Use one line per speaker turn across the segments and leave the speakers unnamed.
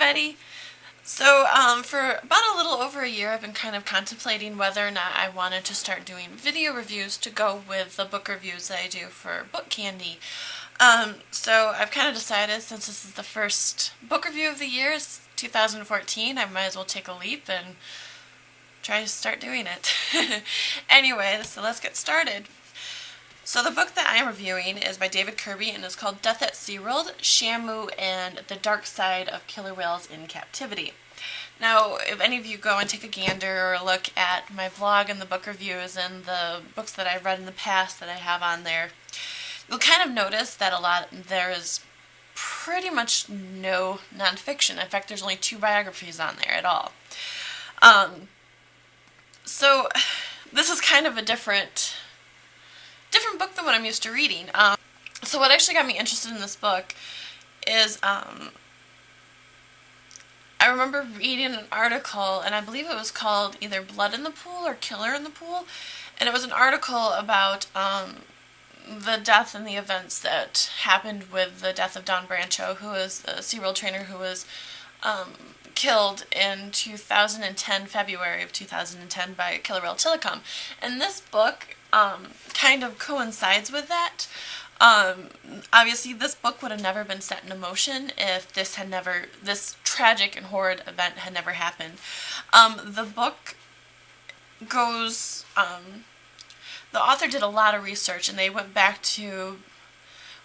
everybody. So for about a little over a year I've been kind of contemplating whether or not I wanted to start doing video reviews to go with the book reviews that I do for BookCandie. So I've kind of decided, since this is the first book review of the year, it's 2014, I might as well take a leap and try to start doing it. Anyway, so let's get started. So the book that I'm reviewing is by David Kirby and is called Death at SeaWorld, Shamu, and the Dark Side of Killer Whales in Captivity. Now, if any of you go and take a gander or a look at my blog and the book reviews and the books that I've read in the past that I have on there, you'll kind of notice that there is pretty much no nonfiction. In fact, there's only 2 biographies on there at all. So this is kind of a different book than what I'm used to reading. So what actually got me interested in this book is I remember reading an article, and I believe it was called either Blood in the Pool or Killer in the Pool, and it was an article about the death and the events that happened with the death of Don Brancho, who was a SeaWorld trainer who was killed in 2010, February of 2010, by a killer whale Telecom. And this book kind of coincides with that. Obviously, this book would have never been set in motion if this tragic and horrid event had never happened. The book goes, the author did a lot of research, and they went back to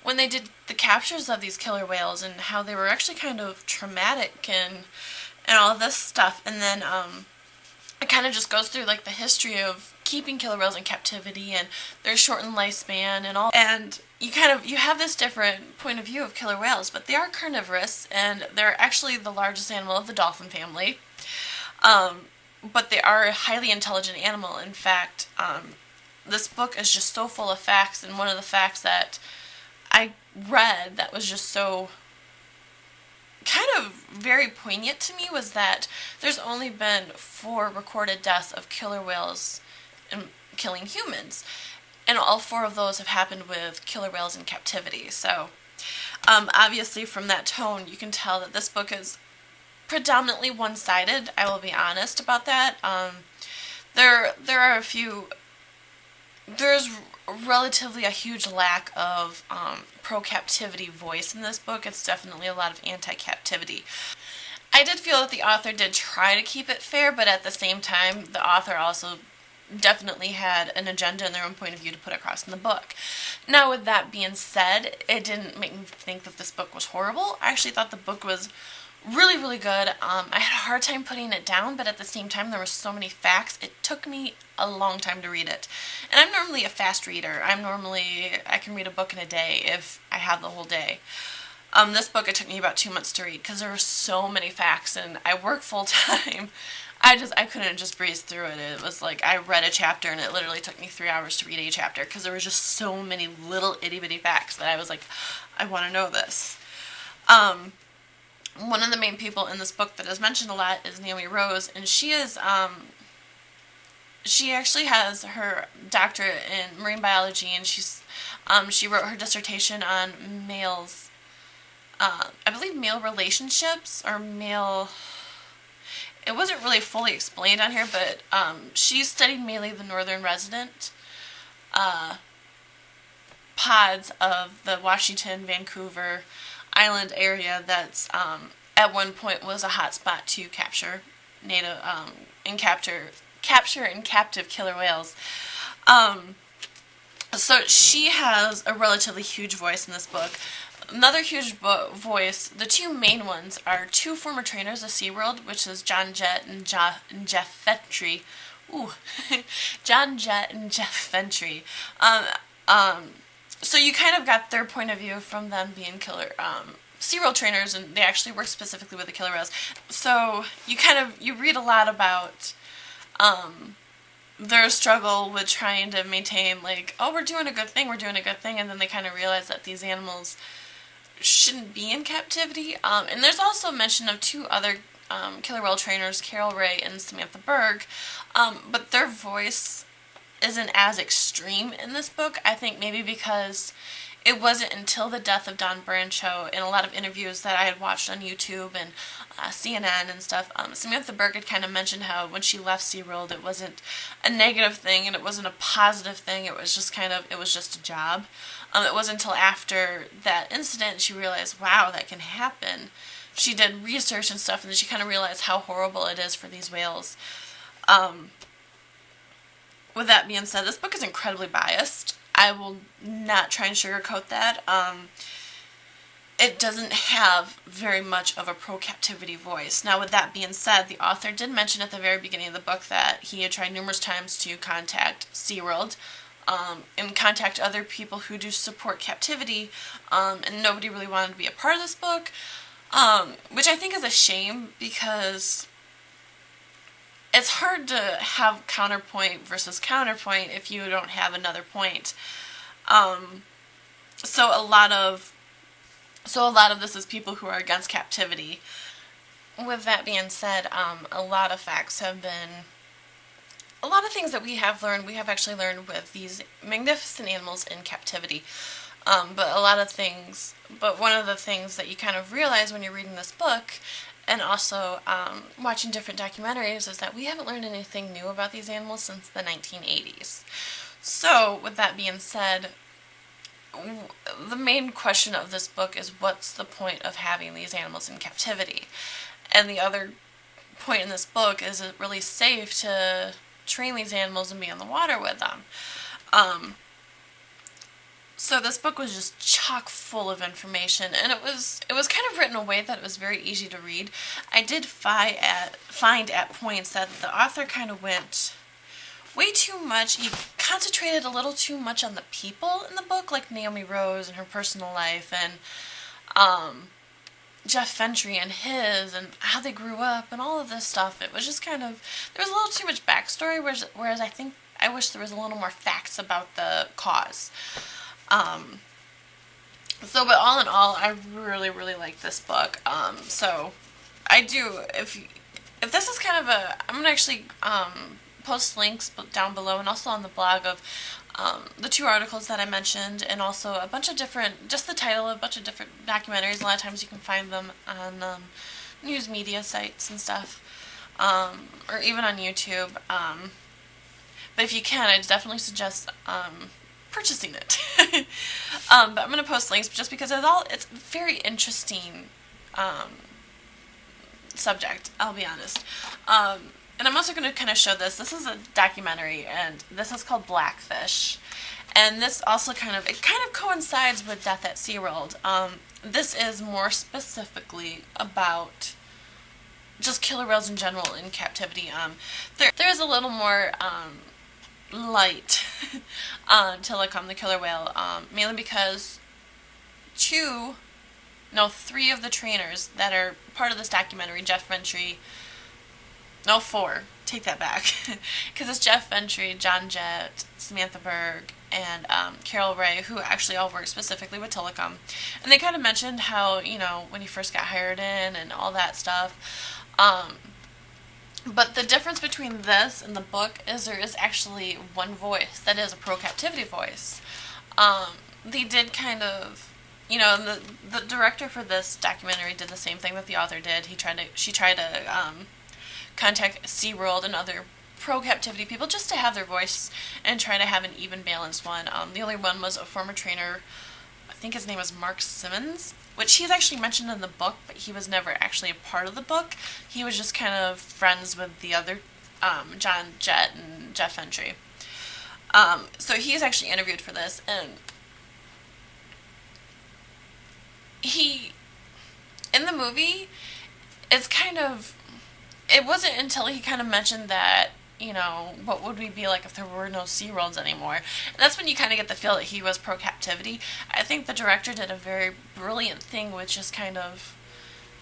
when they did the captures of these killer whales and how they were actually kind of traumatic and all this stuff. And then it kind of just goes through like the history of keeping killer whales in captivity and their shortened lifespan and all. And you have this different point of view of killer whales, but they are carnivorous, and they're actually the largest animal of the dolphin family. But they are a highly intelligent animal. In fact, this book is just so full of facts, and one of the facts that I read that was just so kind of very poignant to me was that there's only been 4 recorded deaths of killer whales killing humans, and all 4 of those have happened with killer whales in captivity. So obviously from that tone you can tell that this book is predominantly one-sided. I will be honest about that. There are a few, there's relatively a huge lack of pro-captivity voice in this book. It's definitely a lot of anti-captivity. I did feel that the author did try to keep it fair, but at the same time the author also definitely had an agenda and their own point of view to put across in the book. Now, with that being said, it didn't make me think that this book was horrible. I actually thought the book was really, really good. I had a hard time putting it down, but at the same time there were so many facts, it took me a long time to read it. And I'm normally a fast reader. I can read a book in a day if I have the whole day. This book, it took me about 2 months to read because there were so many facts, and I work full time. I couldn't just breeze through it. It was like I read a chapter and it literally took me 3 hours to read a chapter because there were just so many little itty-bitty facts that I was like, I want to know this. One of the main people in this book that is mentioned a lot is Naomi Rose, and she actually has her doctorate in marine biology, and she wrote her dissertation on males, I believe male relationships, or male, it wasn't really fully explained on here, but she studied mainly the northern resident pods of the Washington, Vancouver Island area that's at one point was a hotspot to capture captive killer whales. So she has a relatively huge voice in this book. Another huge voice, the 2 main ones, are 2 former trainers of SeaWorld, which is John Jett and Jeff Ventry. Ooh, John Jett and Jeff Ventry. So you kind of got their point of view from them being SeaWorld trainers, and they actually work specifically with the killer whales. So you read a lot about their struggle with trying to maintain, like, oh, we're doing a good thing, and then they kind of realize that these animals shouldn't be in captivity. And there's also mention of 2 other killer whale trainers, Carol Ray and Samantha Berg, but their voice isn't as extreme in this book. I think maybe because it wasn't until the death of Don Brancho in a lot of interviews that I had watched on YouTube and CNN and stuff, Samantha Berg had kind of mentioned how when she left SeaWorld it wasn't a negative thing and it wasn't a positive thing, it was just a job. It wasn't until after that incident she realized, wow, that can happen. She did research and stuff, and then she kind of realized how horrible it is for these whales. With that being said, this book is incredibly biased. I will not try and sugarcoat that. It doesn't have very much of a pro-captivity voice. Now, with that being said, the author did mention at the very beginning of the book that he had tried numerous times to contact SeaWorld and contact other people who do support captivity, and nobody really wanted to be a part of this book, which I think is a shame because it's hard to have counterpoint versus counterpoint if you don't have another point. So a lot of this is people who are against captivity. With that being said, a lot of facts have been, a lot of things that we have actually learned with these magnificent animals in captivity. But one of the things that you kind of realize when you're reading this book, and also watching different documentaries, is that we haven't learned anything new about these animals since the 1980s. So, with that being said, the main question of this book is, what's the point of having these animals in captivity? And the other point in this book, is it really safe to train these animals and be on the water with them? So this book was just chock full of information, and it was kind of written in a way that it was very easy to read. I did find at points that the author kind of went way too much. He concentrated a little too much on the people in the book, like Naomi Rose and her personal life, and Jeff Fentry and his, and how they grew up, and all of this stuff. It was just kind of, there was a little too much backstory, whereas I wish there was a little more facts about the cause. But all in all, I really, really like this book. So I do, if this is kind of I'm going to actually, post links down below and also on the blog of, the 2 articles that I mentioned, and also a bunch of different, just the title of a bunch of different documentaries. A lot of times you can find them on, news media sites and stuff, or even on YouTube. But if you can, I definitely suggest, purchasing it. But I'm going to post links just because it's a very interesting subject, I'll be honest. And I'm also going to kind of show this. This is a documentary, and this is called Blackfish. And this also kind of coincides with Death at SeaWorld. This is more specifically about just killer whales in general in captivity. There is a little more light on Tilikum, the killer whale, mainly because 3 of the trainers that are part of this documentary, Jeff Fentry, 4, take that back, because it's Jeff Fentry, John Jett, Samantha Berg, and Carol Ray, who actually all work specifically with Tilikum. And they kind of mentioned how, when he first got hired in and all that stuff. But the difference between this and the book is there is actually one voice that is a pro-captivity voice. They did kind of, the director for this documentary did the same thing that the author did. She tried to contact SeaWorld and other pro-captivity people just to have their voice and try to have an even balanced one. The only one was a former trainer, I think his name was Mark Simmons, which he's actually mentioned in the book, but he was never actually a part of the book. He was just kind of friends with the other, John Jett and Jeff Fentry. So he's actually interviewed for this, and in the movie, it wasn't until he kind of mentioned that, what would we be like if there were no SeaWorlds anymore? And that's when you kind of get the feel that he was pro-captivity. I think the director did a very brilliant thing with just kind of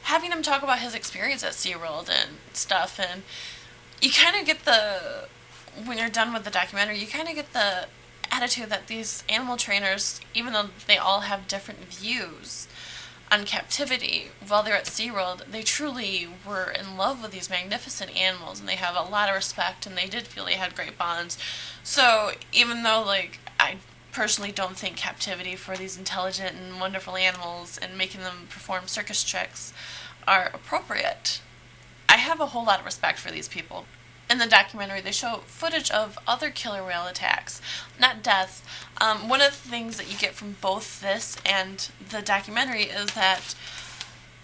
having him talk about his experience at SeaWorld and stuff. And you kind of get when you're done with the documentary, you kind of get the attitude that these animal trainers, even though they all have different views on captivity, while they're at SeaWorld, they truly were in love with these magnificent animals, and they have a lot of respect, and they did feel they had great bonds. So even though, I personally don't think captivity for these intelligent and wonderful animals and making them perform circus tricks are appropriate. I have a whole lot of respect for these people. In the documentary, they show footage of other killer whale attacks, not deaths. One of the things that you get from both this and the documentary is that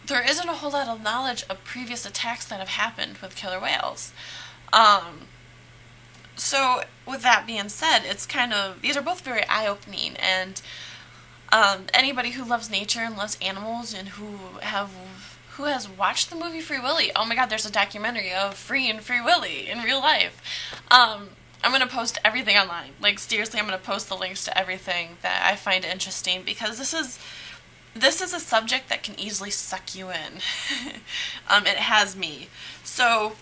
there isn't a whole lot of knowledge of previous attacks that have happened with killer whales. So, with that being said, it's kind of, these are both very eye-opening, and anybody who loves nature and loves animals and who has watched the movie Free Willy, oh my god, there's a documentary of Free Willy in real life. I'm going to post everything online. Like, seriously, I'm going to post the links to everything that I find interesting, because this is a subject that can easily suck you in. It has me. So,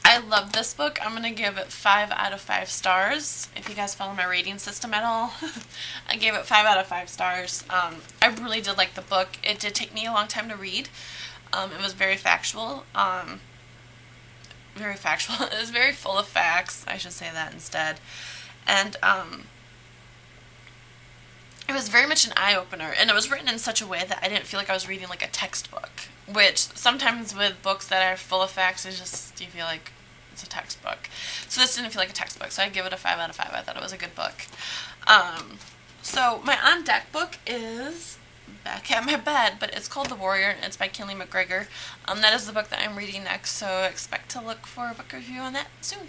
I love this book. I'm going to give it 5 out of 5 stars. If you guys follow my rating system at all, I gave it 5 out of 5 stars. I really did like the book. It did take me a long time to read. It was very factual. Very factual. It was very full of facts. I should say that instead. And it was very much an eye-opener, and it was written in such a way that I didn't feel like I was reading like a textbook, which sometimes with books that are full of facts, you feel like it's a textbook. So this didn't feel like a textbook, so I give it a 5 out of 5. I thought it was a good book. So my on deck book is back at my bed, but it's called The Warrior, and it's by Kinley McGregor. That is the book that I'm reading next, so expect to look for a book review on that soon.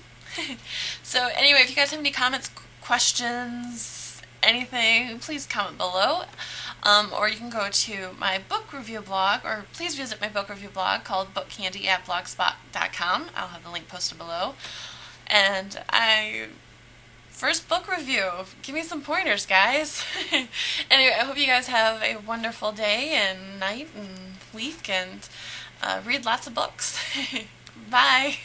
So anyway, if you guys have any comments, questions, anything, please comment below. Or you can go to my book review blog, or please visit my book review blog called BookCandie at blogspot.com. I'll have the link posted below. And first book review. Give me some pointers, guys. Anyway, I hope you guys have a wonderful day and night and week, and read lots of books. Bye.